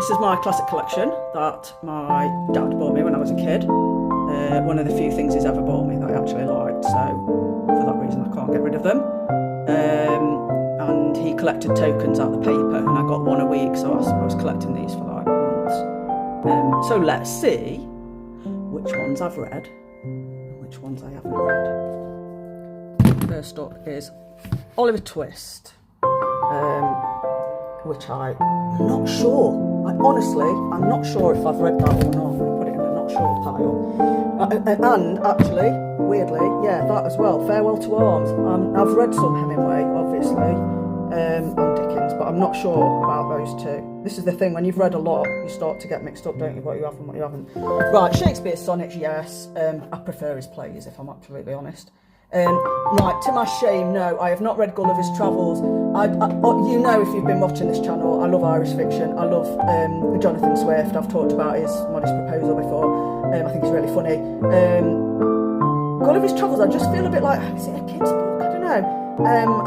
This is my classic collection that my dad bought me when I was a kid. One of the few things he's ever bought me that I actually liked, so for that reason I can't get rid of them. And he collected tokens out of the paper, and I got one a week, so I was collecting these for like months. So let's see which ones I've read and which ones I haven't read. First up is Oliver Twist, which I'm not sure. I'm not sure if I've read that or not. I'm going to put it in a not sure pile. And actually, weirdly, yeah, that as well. Farewell to Arms. I've read some Hemingway, obviously, and Dickens, but I'm not sure about those two. This is the thing, when you've read a lot, you start to get mixed up, don't you, what you have and what you haven't. Right, Shakespeare's sonnets, yes. I prefer his plays, if I'm absolutely honest. Right, to my shame, no, I have not read Gulliver's Travels. You know, if you've been watching this channel, I love Irish fiction. I love Jonathan Swift. I've talked about his Modest Proposal before. I think he's really funny. Gulliver's Travels, I just feel a bit like, is it a kid's book? I don't know.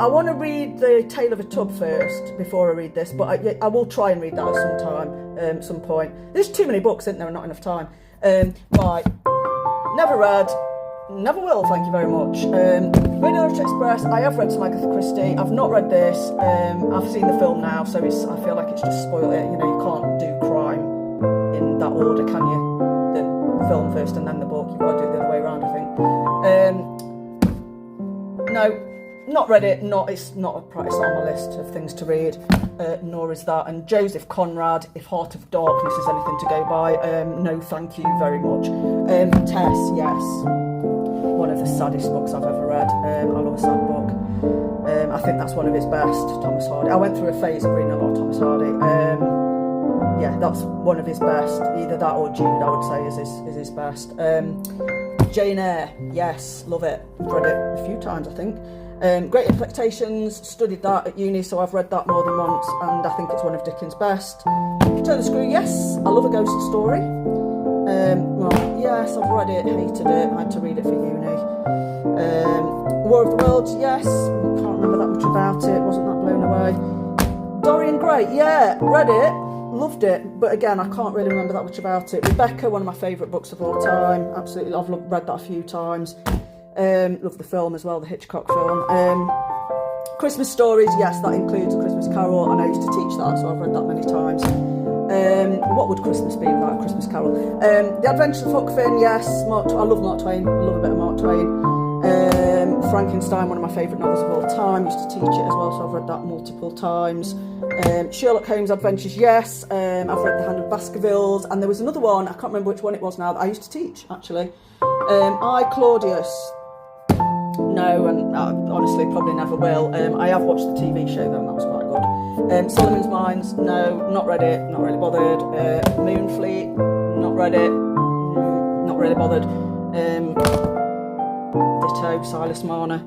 I want to read The Tale of a Tub first before I read this, but I will try and read that at some point. There's too many books, isn't there, and not enough time. Right, never read. Never will, thank you very much. Radio Express, I have read some Agatha Christie. I've not read this. I've seen the film now, so I feel like it's just spoiled it. You know, you can't do crime in that order, can you? The film first and then the book. You've got to do it the other way around, I think. No, not read it. It's not on my list of things to read. Nor is that. And Joseph Conrad, If Heart of Darkness is anything to go by, no, thank you very much. Tess, yes. One of the saddest books I've ever read. I love a sad book. I think that's one of his best, Thomas Hardy. I went through a phase of reading a lot of Thomas Hardy. Yeah, that's one of his best. Either that or Jude, I would say, is his best. Jane Eyre, yes, love it. I've read it a few times, I think. Great Expectations, studied that at uni, so I've read that more than once, and I think it's one of Dickens' best. Turn the Screw, yes, I love a ghost story. Well, yes, I've read it, hated it, I had to read it for uni. War of the Worlds, yes, can't remember that much about it, wasn't that blown away. Dorian Gray, yeah, read it, loved it, but again, I can't really remember that much about it. Rebecca, one of my favourite books of all time, absolutely, I've read that a few times. Love the film as well, the Hitchcock film. Christmas Stories, yes, that includes A Christmas Carol, and I used to teach that, so I've read that many times. What would Christmas be without A Christmas Carol? The Adventures of Huck Finn, yes, I love Mark Twain, I love a bit of Mark Twain. Frankenstein, one of my favourite novels of all time, used to teach it as well, so I've read that multiple times. Sherlock Holmes Adventures, yes, I've read The Hand of Baskervilles, and there was another one, I can't remember which one it was now, that I used to teach, actually. I, Claudius, no, and I honestly probably never will. I have watched the TV show though, and that was quite good. Solomon's Mines, no, not read it, not really bothered. Moonfleet, not read it, not really bothered. Ditto, Silas Marner.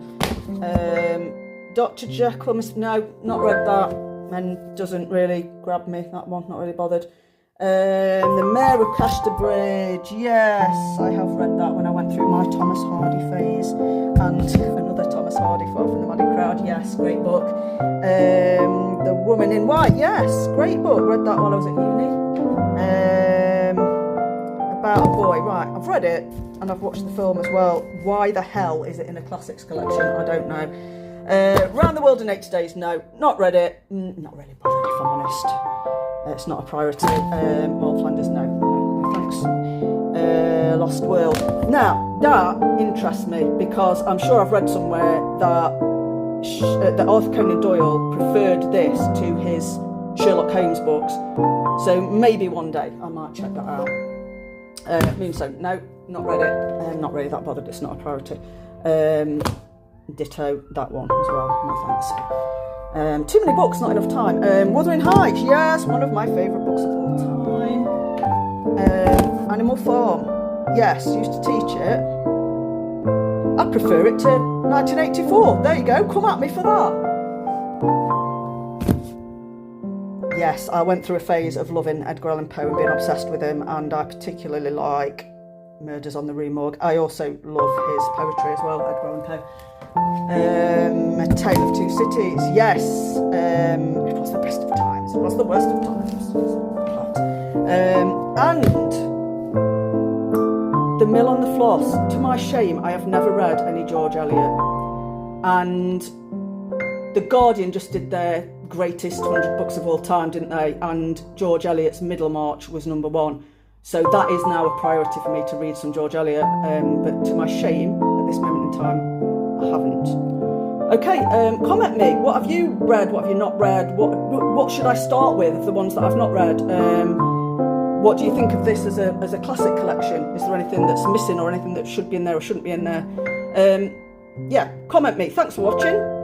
Dr. Jekyll, no, not read that, and doesn't really grab me, that one, not really bothered. The Mayor of Casterbridge, yes, I have read that when I went through my Thomas Hardy phase, and another Thomas Hardy, Far from the Madding Crowd, yes, great book. The Woman in White, yes, great book, read that while I was at uni. About a Boy, right, I've read it, and I've watched the film as well. Why the hell is it in a classics collection? I don't know. Round the World in 80 Days, no, not read it, not really bothered if I'm honest. It's not a priority. Maud Flanders, no, thanks. Lost World. Now, that interests me because I'm sure I've read somewhere that Arthur Conan Doyle preferred this to his Sherlock Holmes books. So maybe one day I might check that out. Moonstone, no, not read it. Not really that bothered, it's not a priority. Ditto that one as well, no thanks. Too many books, not enough time. Wuthering Heights, yes, one of my favourite books of all time. Animal Farm, yes, used to teach it. I prefer it to 1984. There you go, come at me for that. Yes, I went through a phase of loving Edgar Allan Poe and being obsessed with him, and I particularly like Murders on the Rue Morgue. I also love his poetry as well, Edgar Allan Poe. A Tale of Two Cities, yes. It was the best of times. It was the worst of times. And The Mill on the Floss. To my shame, I have never read any George Eliot. And The Guardian just did their greatest 100 books of all time, didn't they? And George Eliot's Middlemarch was number one. So that is now a priority for me to read some George Eliot. But to my shame, at this moment in time, I haven't. Okay, comment me. What have you read? What have you not read? What should I start with of the ones that I've not read? What do you think of this as a classic collection? Is there anything that's missing or anything that should be in there or shouldn't be in there? Yeah, comment me. Thanks for watching.